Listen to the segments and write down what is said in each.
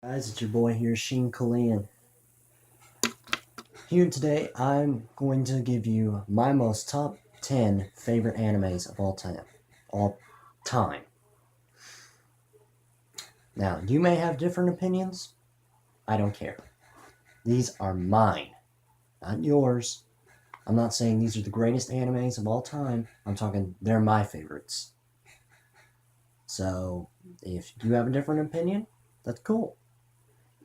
Guys, it's your boy here, Sheen Kalian. Here today, I'm going to give you my most top 10 favorite animes of all time. All time. Now, you may have different opinions. I don't care. These are mine, not yours. I'm not saying these are the greatest animes of all time. I'm talking they're my favorites. So, if you have a different opinion, that's cool.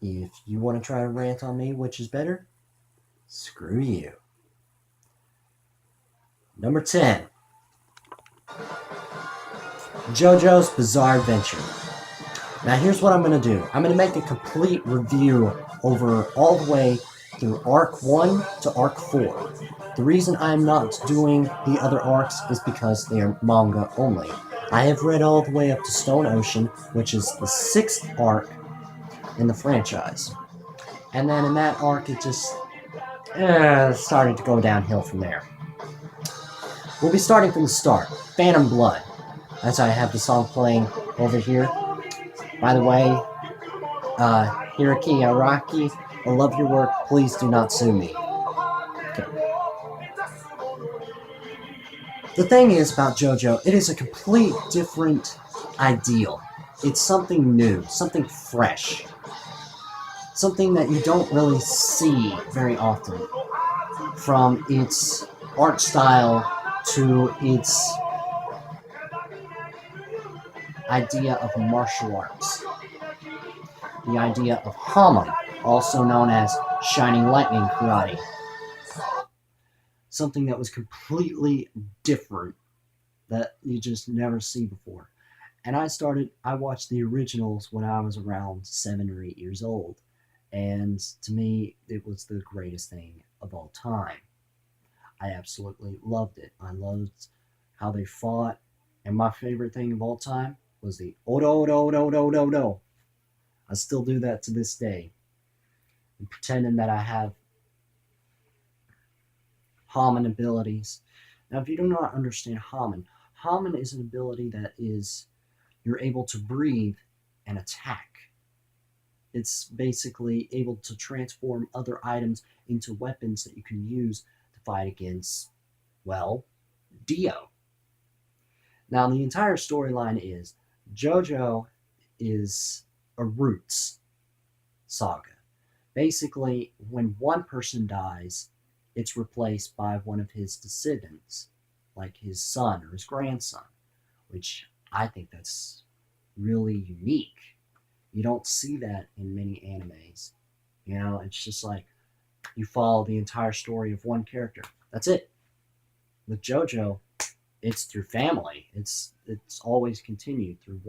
If you want to try to rant on me, which is better, screw you. Number 10. Jojo's Bizarre Adventure. Now here's what I'm going to do. I'm going to make a complete review over all the way through Arc 1 to Arc 4. The reason I'm not doing the other arcs is because they are manga only. I have read all the way up to Stone Ocean, which is the 6th arc in the franchise. And then in that arc, it just started to go downhill from there. We'll be starting from the start. Phantom Blood. As I have the song playing over here. By the way, Hiraki Araki, I love your work. Please do not sue me. Okay. The thing is about JoJo, it is a complete different ideal. It's something new, something fresh. Something that you don't really see very often. From its art style to its idea of martial arts. The idea of Hamon, also known as Shining Lightning Karate. Something that was completely different that you just never see before. And I watched the originals when I was around 7 or 8 years old. And to me, it was the greatest thing of all time. I absolutely loved it. I loved how they fought. And my favorite thing of all time was the Odo, Odo, Odo, Odo, Odo, Odo. I still do that to this day. And pretending that I have Hamon abilities. Now, if you do not understand Hamon, Hamon is an ability that is you're able to breathe and attack. It's basically able to transform other items into weapons that you can use to fight against, well, Dio. Now, the entire storyline is JoJo is a Roots saga. Basically, when one person dies, it's replaced by one of his descendants, like his son or his grandson, which I think that's really unique. You don't see that in many animes. You know, it's just like you follow the entire story of one character. That's it. With JoJo, it's through family. It's always continued through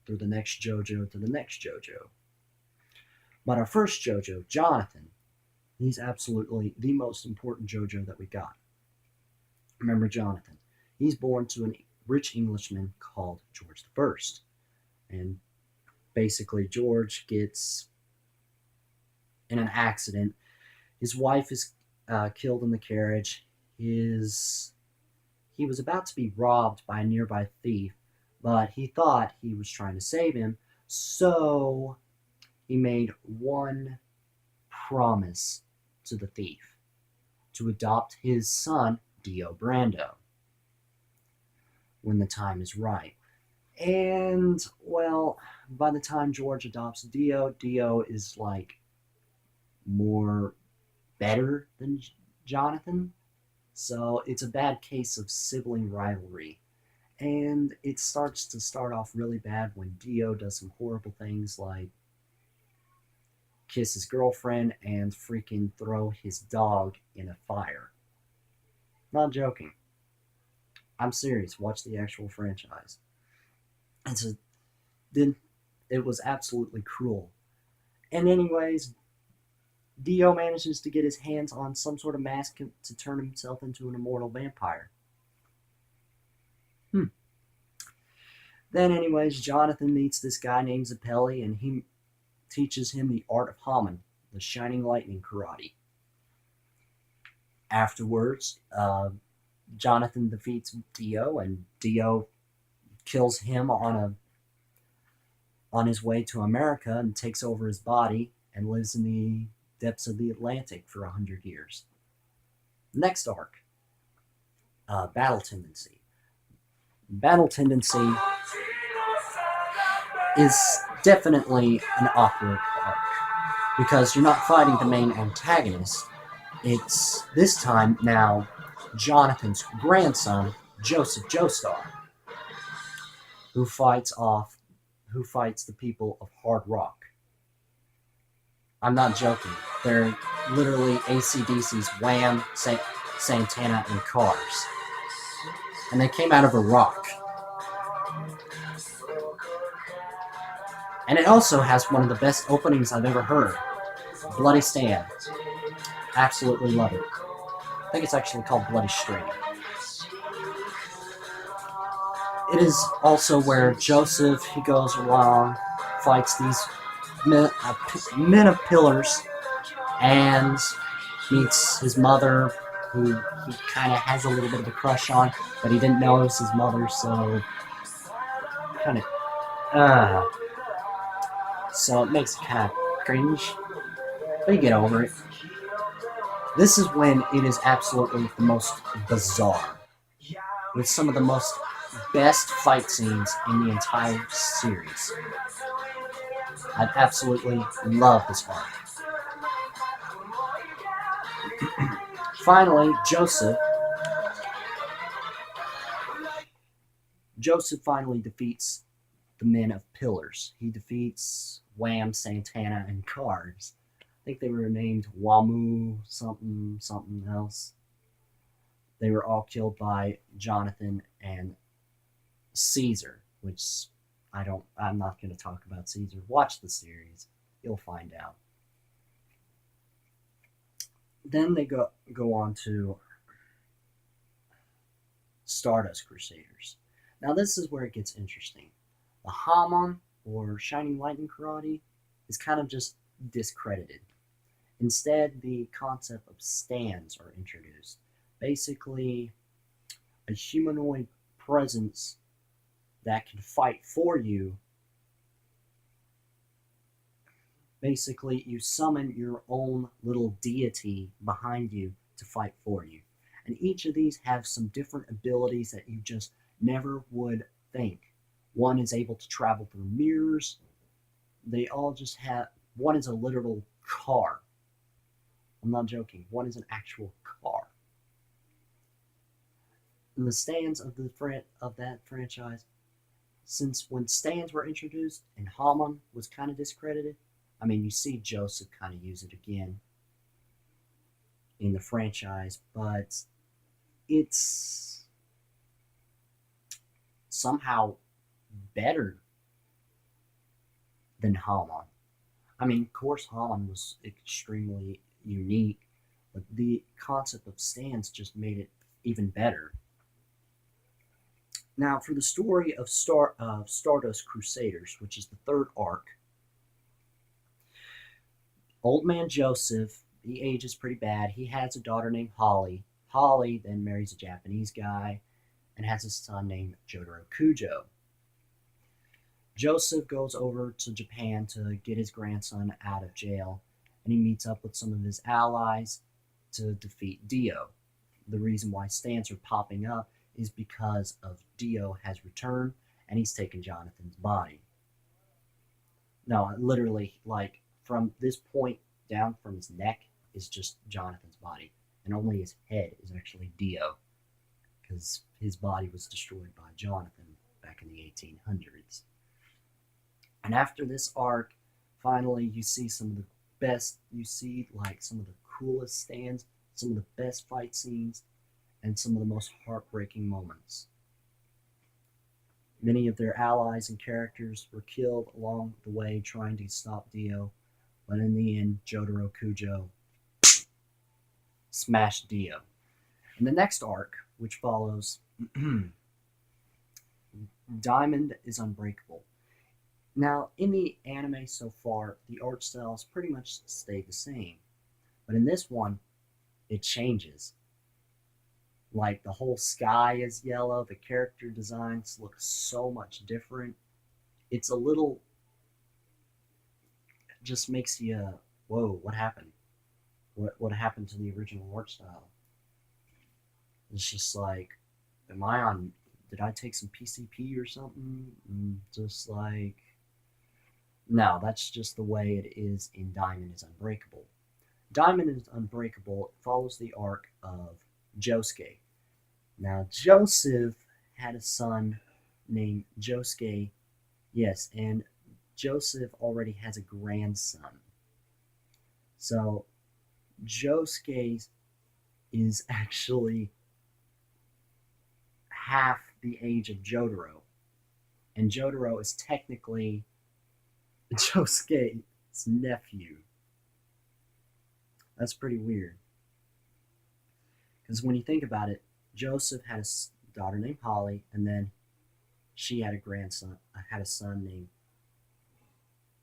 the next JoJo to the next JoJo. But our first JoJo, Jonathan, he's absolutely the most important JoJo that we got. Remember Jonathan. He's born to a rich Englishman called George the First. And basically, George gets in an accident. His wife is killed in the carriage. He was about to be robbed by a nearby thief, but he thought he was trying to save him, so he made one promise to the thief to adopt his son, Dio Brando, when the time is right. And, well, by the time George adopts Dio, Dio is like more better than Jonathan. So it's a bad case of sibling rivalry. And it starts to start off really bad when Dio does some horrible things like kiss his girlfriend and freaking throw his dog in a fire. Not joking. I'm serious. Watch the actual franchise. And so then it was absolutely cruel. And anyways, Dio manages to get his hands on some sort of mask to turn himself into an immortal vampire. Then, anyways, Jonathan meets this guy named Zappelli, and he teaches him the art of Hamon, the Shining Lightning Karate. Afterwards, Jonathan defeats Dio, and Dio kills him on on his way to America and takes over his body and lives in the depths of the Atlantic for 100 years. Next arc, Battle Tendency. Battle Tendency is definitely an awkward arc because you're not fighting the main antagonist. It's this time now Jonathan's grandson, Joseph Joestar, who fights the people of Hard Rock. I'm not joking. They're literally AC/DC's Wham, Santana, and Cars. And they came out of a rock. And it also has one of the best openings I've ever heard. Bloody Stand. Absolutely love it. I think it's actually called Bloody Stream. It is also where Joseph, he goes along, fights these men of pillars, and meets his mother, who he kind of has a little bit of a crush on, but he didn't know it was his mother, so kind of, so it makes it kind of cringe, but you get over it. This is when it is absolutely the most bizarre, with some of the most best fight scenes in the entire series. I absolutely love this arc. Finally, Joseph finally defeats the men of Pillars. He defeats Wham, Santana, and Cars. I think they were named Wamu something else. They were all killed by Jonathan and Caesar, which I'm not going to talk about Caesar. Watch the series. You'll find out. Then they go on to Stardust Crusaders. Now this is where it gets interesting. The Hamon, or Shining Lightning Karate, is kind of just discredited. Instead, the concept of stands are introduced. Basically, a humanoid presence that can fight for you. Basically, you summon your own little deity behind you to fight for you. And each of these have some different abilities that you just never would think. One is able to travel through mirrors. They all just have, one is a literal car. I'm not joking. One is an actual car. In the stands of that franchise, since when stands were introduced and Hamon was kind of discredited, I mean, you see Joseph kind of use it again in the franchise, but it's somehow better than Hamon. I mean, of course, Hamon was extremely unique, but the concept of stands just made it even better. Now, for the story of Stardust Crusaders, which is the third arc, Old Man Joseph, he ages pretty bad. He has a daughter named Holly. Holly then marries a Japanese guy and has a son named Jotaro Kujo. Joseph goes over to Japan to get his grandson out of jail, and he meets up with some of his allies to defeat Dio. The reason why stands are popping up is because of Dio has returned and he's taken Jonathan's body. No, literally, like from this point down from his neck is just Jonathan's body, and only his head is actually Dio, because his body was destroyed by Jonathan back in the 1800s. And after this arc, finally you see some of the best, you see like some of the coolest stands, some of the best fight scenes, and some of the most heartbreaking moments. Many of their allies and characters were killed along the way trying to stop Dio, but in the end, Jotaro Kujo smashed Dio. In the next arc, which follows, Diamond is Unbreakable. Now, in the anime so far, the art styles pretty much stay the same, but in this one, it changes. Like the whole sky is yellow, the character designs look so much different. It's a little just makes you, whoa, what happened? What happened to the original art style? It's just like, am I on? Did I take some PCP or something? Just like, no, that's just the way it is in Diamond is Unbreakable. Diamond is Unbreakable follows the arc of Josuke. Now, Joseph had a son named Josuke, yes, and Joseph already has a grandson. So, Josuke is actually half the age of Jotaro, and Jotaro is technically Josuke's nephew. That's pretty weird. Because when you think about it, Joseph had a daughter named Holly, and then she had a grandson, had a son named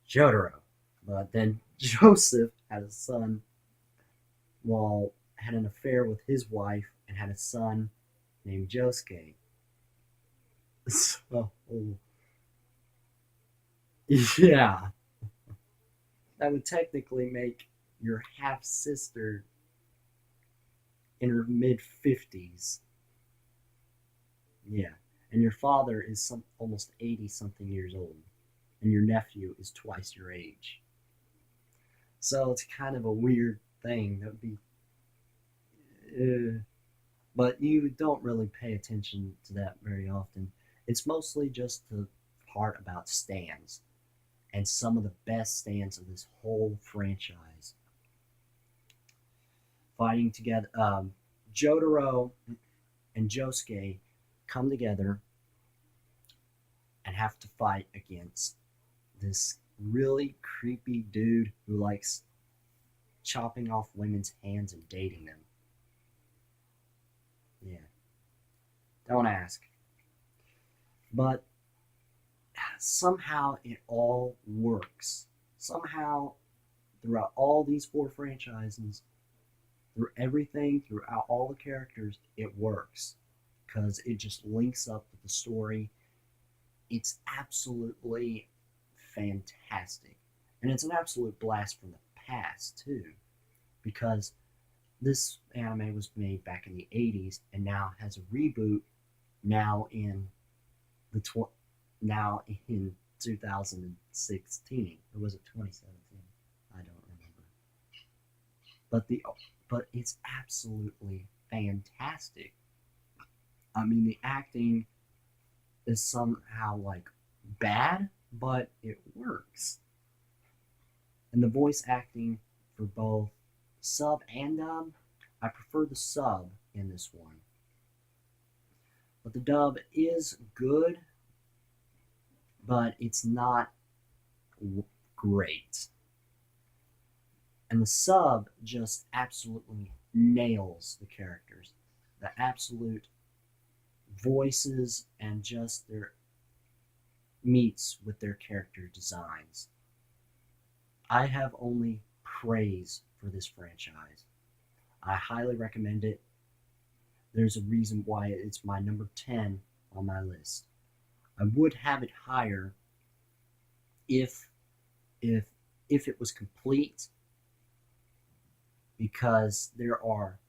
Jotaro. But then Joseph had a son while had an affair with his wife and had a son named Josuke. So yeah, that would technically make your half sister in her mid 50s. Yeah, and your father is almost 80 something years old, and your nephew is twice your age. So it's kind of a weird thing. That would be, but you don't really pay attention to that very often. It's mostly just the part about stands and some of the best stands of this whole franchise fighting together. Jotaro and Josuke come together and have to fight against this really creepy dude who likes chopping off women's hands and dating them. Yeah, don't ask. But somehow it all works. Somehow, throughout all these four franchises, through everything, throughout all the characters, it works because it just links up with the story. It's absolutely fantastic. And it's an absolute blast from the past, too, because this anime was made back in the 80s and now has a reboot now in the now in 2016, or was it 2017? I don't remember. But it's absolutely fantastic. I mean, the acting is somehow like bad, but it works. And the voice acting for both sub and dub, I prefer the sub in this one. But the dub is good, but it's not great. And the sub just absolutely nails the characters. The absolute voices and just their meets with their character designs. I have only praise for this franchise. I highly recommend it. There's a reason why it's my number 10 on my list. I would have it higher if if if it was complete because there are